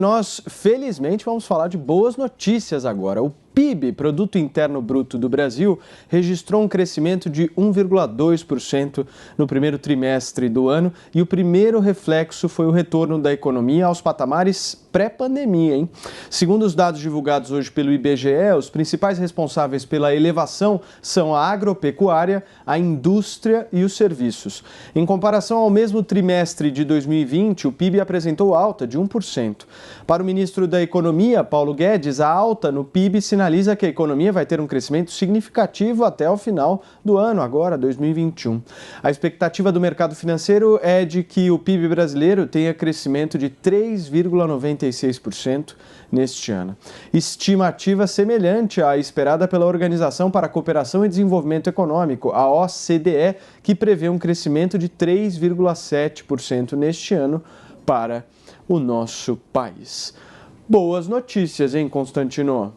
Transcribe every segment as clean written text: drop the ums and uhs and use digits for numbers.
Nós, felizmente, vamos falar de boas notícias agora. O PIB, Produto Interno Bruto do Brasil, registrou um crescimento de 1,2% no primeiro trimestre do ano e o primeiro reflexo foi o retorno da economia aos patamares pré-pandemia, hein? Segundo os dados divulgados hoje pelo IBGE, os principais responsáveis pela elevação são a agropecuária, a indústria e os serviços. Em comparação ao mesmo trimestre de 2020, o PIB apresentou alta de 1%. Para o ministro da Economia, Paulo Guedes, a alta no PIB sinaliza que a economia vai ter um crescimento significativo até o final do ano, agora 2021. A expectativa do mercado financeiro é de que o PIB brasileiro tenha crescimento de 3,96% neste ano. Estimativa semelhante à esperada pela Organização para a Cooperação e Desenvolvimento Econômico, a OCDE, que prevê um crescimento de 3,7% neste ano para o nosso país. Boas notícias, hein, Constantino?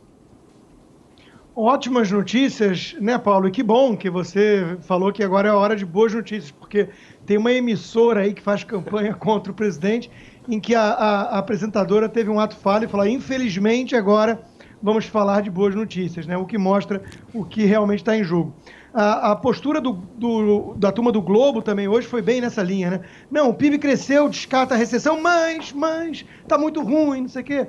Ótimas notícias, né, Paulo? E que bom que você falou que agora é a hora de boas notícias, porque tem uma emissora aí que faz campanha contra o presidente, em que a apresentadora teve um ato falho e falou: infelizmente agora vamos falar de boas notícias, né? O que mostra o que realmente está em jogo. A postura da turma do Globo também hoje foi bem nessa linha, né? Não, o PIB cresceu, descarta a recessão, mas tá muito ruim, não sei o quê.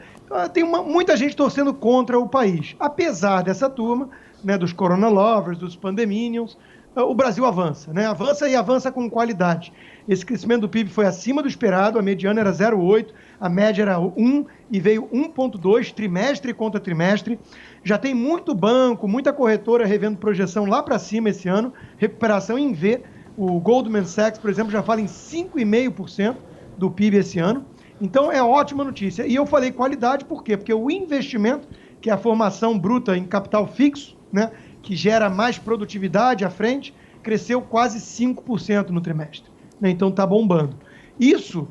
Tem muita gente torcendo contra o país. Apesar dessa turma, né, dos Corona Lovers, dos Pandeminions, o Brasil avança, né? Avança e avança com qualidade. Esse crescimento do PIB foi acima do esperado, a mediana era 0,8, a média era 1 e veio 1,2 trimestre contra trimestre. Já tem muito banco, muita corretora revendo projeção lá para cima esse ano, recuperação em V. O Goldman Sachs, por exemplo, já fala em 5,5% do PIB esse ano. Então é ótima notícia. E eu falei qualidade por quê? Porque o investimento, que é a formação bruta em capital fixo, né, que gera mais produtividade à frente, cresceu quase 5% no trimestre. Então está bombando. Isso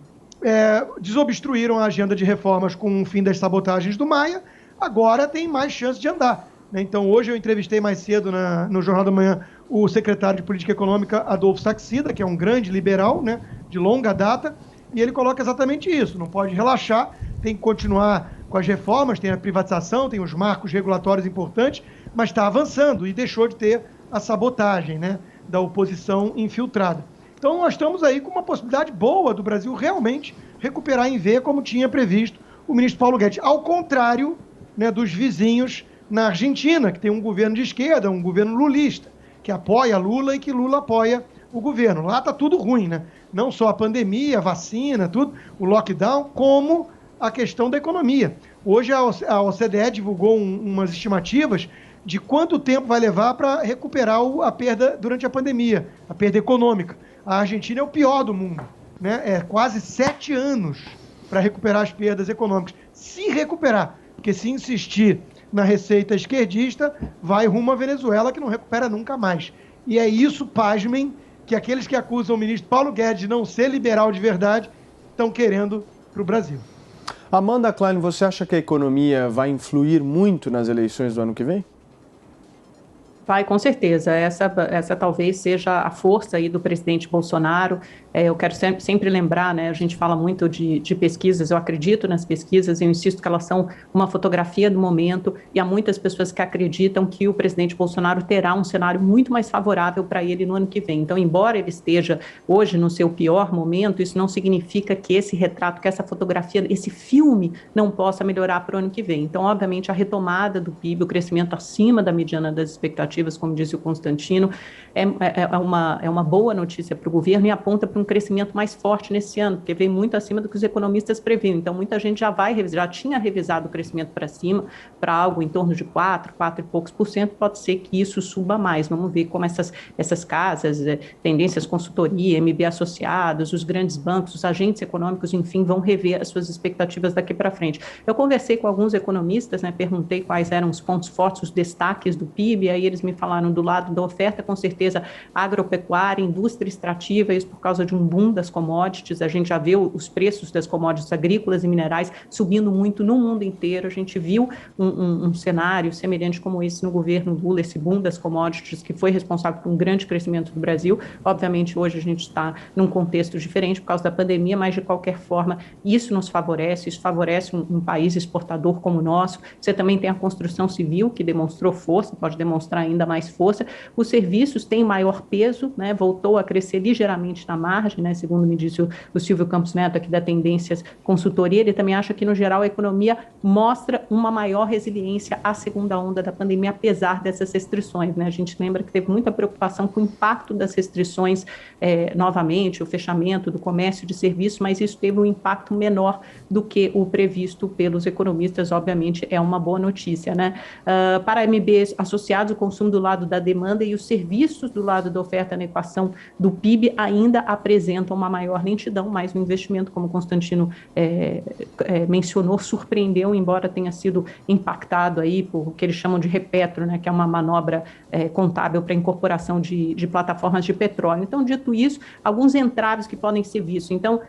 desobstruíram a agenda de reformas com o fim das sabotagens do Maia, agora tem mais chance de andar. Então hoje eu entrevistei mais cedo no Jornal da Manhã o secretário de Política Econômica, Adolfo Saxida, que é um grande liberal, né, de longa data, e ele coloca exatamente isso: não pode relaxar, tem que continuar com as reformas, tem a privatização, tem os marcos regulatórios importantes, mas está avançando e deixou de ter a sabotagem, né, da oposição infiltrada. Então nós estamos aí com uma possibilidade boa do Brasil realmente recuperar em V, como tinha previsto o ministro Paulo Guedes, ao contrário, né, dos vizinhos na Argentina, que tem um governo de esquerda, um governo lulista, que apoia Lula e que Lula apoia o governo. Lá está tudo ruim, né? Não só a pandemia, a vacina, tudo, o lockdown, como a questão da economia. Hoje a OCDE divulgou umas estimativas de quanto tempo vai levar para recuperar a perda durante a pandemia, a perda econômica. A Argentina é o pior do mundo, né? É quase 7 anos para recuperar as perdas econômicas. Se recuperar, porque se insistir na receita esquerdista, vai rumo à Venezuela, que não recupera nunca mais. E é isso, pasmem, que aqueles que acusam o ministro Paulo Guedes de não ser liberal de verdade estão querendo para o Brasil. Amanda Klein, você acha que a economia vai influir muito nas eleições do ano que vem? Vai, com certeza. Essa talvez seja a força aí do presidente Bolsonaro. Eu quero sempre lembrar, né, a gente fala muito de pesquisas, eu acredito nas pesquisas, eu insisto que elas são uma fotografia do momento, e há muitas pessoas que acreditam que o presidente Bolsonaro terá um cenário muito mais favorável para ele no ano que vem. Então, embora ele esteja hoje no seu pior momento, isso não significa que esse retrato, que essa fotografia, esse filme não possa melhorar para o ano que vem. Então, obviamente, a retomada do PIB, o crescimento acima da mediana das expectativas, como disse o Constantino, é uma boa notícia para o governo e aponta para um crescimento mais forte nesse ano, porque vem muito acima do que os economistas previam. Então, muita gente já tinha revisado o crescimento para cima, para algo em torno de 4 e poucos por cento. Pode ser que isso suba mais. Vamos ver como essas casas, Tendências Consultoria, MB Associados, os grandes bancos, os agentes econômicos, enfim, vão rever as suas expectativas daqui para frente. Eu conversei com alguns economistas, né, perguntei quais eram os pontos fortes, os destaques do PIB, aí eles me falaram do lado da oferta, com certeza agropecuária, indústria extrativa, isso por causa de um boom das commodities. A gente já viu os preços das commodities agrícolas e minerais subindo muito no mundo inteiro. A gente viu um cenário semelhante como esse no governo Lula, esse boom das commodities que foi responsável por um grande crescimento do Brasil. Obviamente, hoje a gente está num contexto diferente por causa da pandemia, mas de qualquer forma, isso nos favorece, isso favorece um país exportador como o nosso. Você também tem a construção civil, que demonstrou força, pode demonstrar ainda mais força. Os serviços têm maior peso, né, voltou a crescer ligeiramente na margem, né, segundo me disse o Silvio Campos Neto, aqui da Tendências Consultoria. Ele também acha que, no geral, a economia mostra uma maior resiliência à segunda onda da pandemia, apesar dessas restrições, né? A gente lembra que teve muita preocupação com o impacto das restrições, novamente, o fechamento do comércio de serviços, mas isso teve um impacto menor do que o previsto pelos economistas. Obviamente, é uma boa notícia, né? Para MBs associados, o consumo do lado da demanda e os serviços do lado da oferta na equação do PIB ainda apresentam uma maior lentidão, mas o investimento, como o Constantino mencionou, surpreendeu, embora tenha sido impactado aí por o que eles chamam de repetro, né, que é uma manobra contábil para incorporação de plataformas de petróleo. Então, dito isso, alguns entraves que podem ser vistos. Então,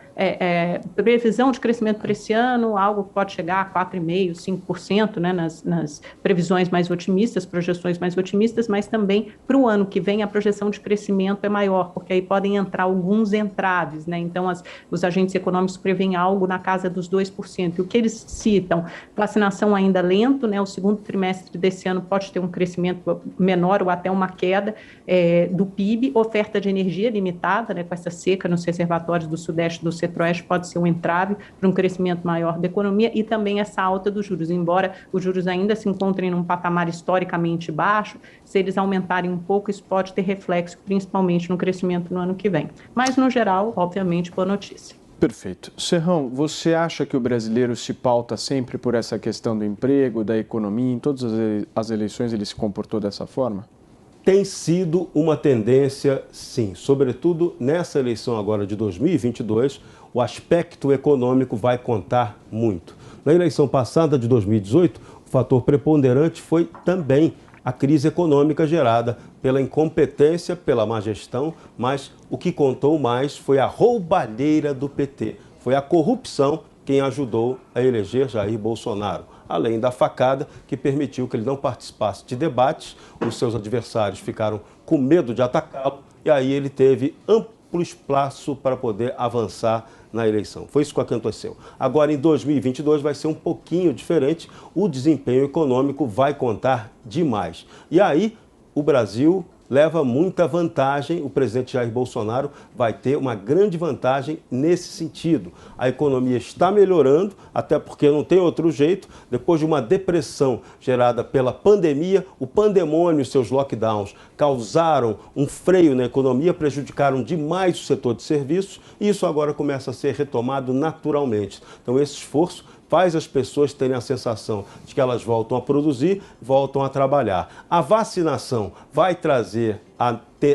previsão de crescimento para esse ano, algo que pode chegar a 4,5%, 5%, né, nas previsões mais otimistas, projeções mais otimistas, mas também para o ano que vem a projeção de crescimento é maior, porque aí podem entrar alguns entraves, né? Então, os agentes econômicos prevêem algo na casa dos 2%. E o que eles citam? Vacinação ainda lento, né? O segundo trimestre desse ano pode ter um crescimento menor ou até uma queda do PIB, oferta de energia limitada, né? Com essa seca nos reservatórios do Sudeste e do Centro-Oeste pode ser um entrave para um crescimento maior da economia, e também essa alta dos juros. Embora os juros ainda se encontrem num patamar historicamente baixo, se eles aumentarem um pouco, isso pode ter reflexo, principalmente no crescimento no ano que vem. Mas, no geral, obviamente, boa notícia. Perfeito. Serrão, você acha que o brasileiro se pauta sempre por essa questão do emprego, da economia? Em todas as eleições ele se comportou dessa forma? Tem sido uma tendência, sim. Sobretudo nessa eleição agora de 2022, o aspecto econômico vai contar muito. Na eleição passada de 2018, o fator preponderante foi também a crise econômica gerada pela incompetência, pela má gestão, mas o que contou mais foi a roubalheira do PT. Foi a corrupção quem ajudou a eleger Jair Bolsonaro, além da facada que permitiu que ele não participasse de debates. Os seus adversários ficaram com medo de atacá-lo e aí ele teve amplo espaço para poder avançar na eleição. Foi isso que aconteceu. Agora, em 2022, vai ser um pouquinho diferente. O desempenho econômico vai contar demais. E aí, o Brasil leva muita vantagem. O presidente Jair Bolsonaro vai ter uma grande vantagem nesse sentido. A economia está melhorando, até porque não tem outro jeito. Depois de uma depressão gerada pela pandemia, o pandemônio e seus lockdowns causaram um freio na economia, prejudicaram demais o setor de serviços, e isso agora começa a ser retomado naturalmente. Então, esse esforço faz as pessoas terem a sensação de que elas voltam a produzir, voltam a trabalhar. A vacinação vai trazer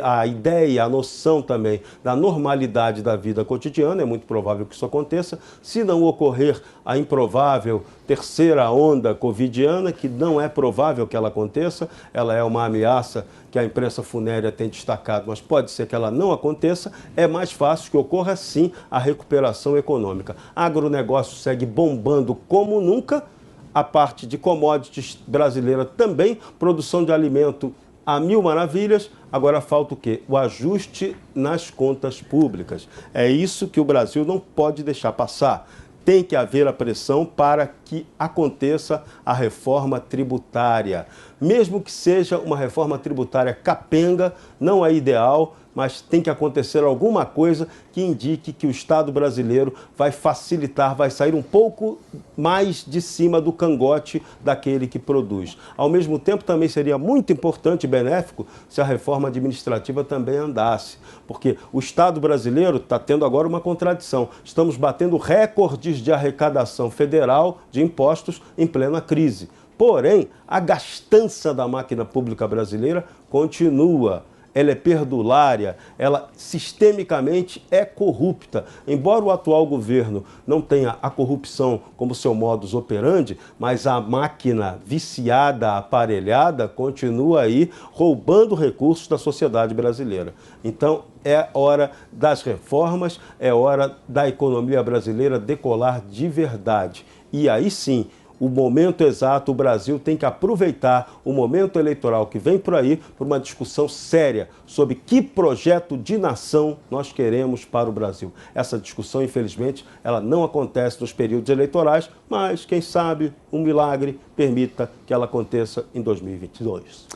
a ideia, a noção também da normalidade da vida cotidiana. É muito provável que isso aconteça. Se não ocorrer a improvável terceira onda covidiana, que não é provável que ela aconteça, ela é uma ameaça que a imprensa funérea tem destacado, mas pode ser que ela não aconteça, é mais fácil que ocorra sim a recuperação econômica. Agronegócio segue bombando como nunca, a parte de commodities brasileira também, produção de alimento a mil maravilhas. Agora falta o quê? O ajuste nas contas públicas. É isso que o Brasil não pode deixar passar. Tem que haver a pressão para que aconteça a reforma tributária. Mesmo que seja uma reforma tributária capenga, não é ideal, mas tem que acontecer alguma coisa que indique que o Estado brasileiro vai facilitar, vai sair um pouco mais de cima do cangote daquele que produz. Ao mesmo tempo, também seria muito importante e benéfico se a reforma administrativa também andasse, porque o Estado brasileiro está tendo agora uma contradição. Estamos batendo recordes de arrecadação federal de impostos em plena crise. Porém, a gastança da máquina pública brasileira continua. ela é perdulária, ela sistemicamente é corrupta. Embora o atual governo não tenha a corrupção como seu modus operandi, mas a máquina viciada, aparelhada, continua aí roubando recursos da sociedade brasileira. Então, é hora das reformas, é hora da economia brasileira decolar de verdade. E aí sim, o momento exato, o Brasil tem que aproveitar o momento eleitoral que vem por aí para uma discussão séria sobre que projeto de nação nós queremos para o Brasil. Essa discussão, infelizmente, ela não acontece nos períodos eleitorais, mas, quem sabe, um milagre permita que ela aconteça em 2022.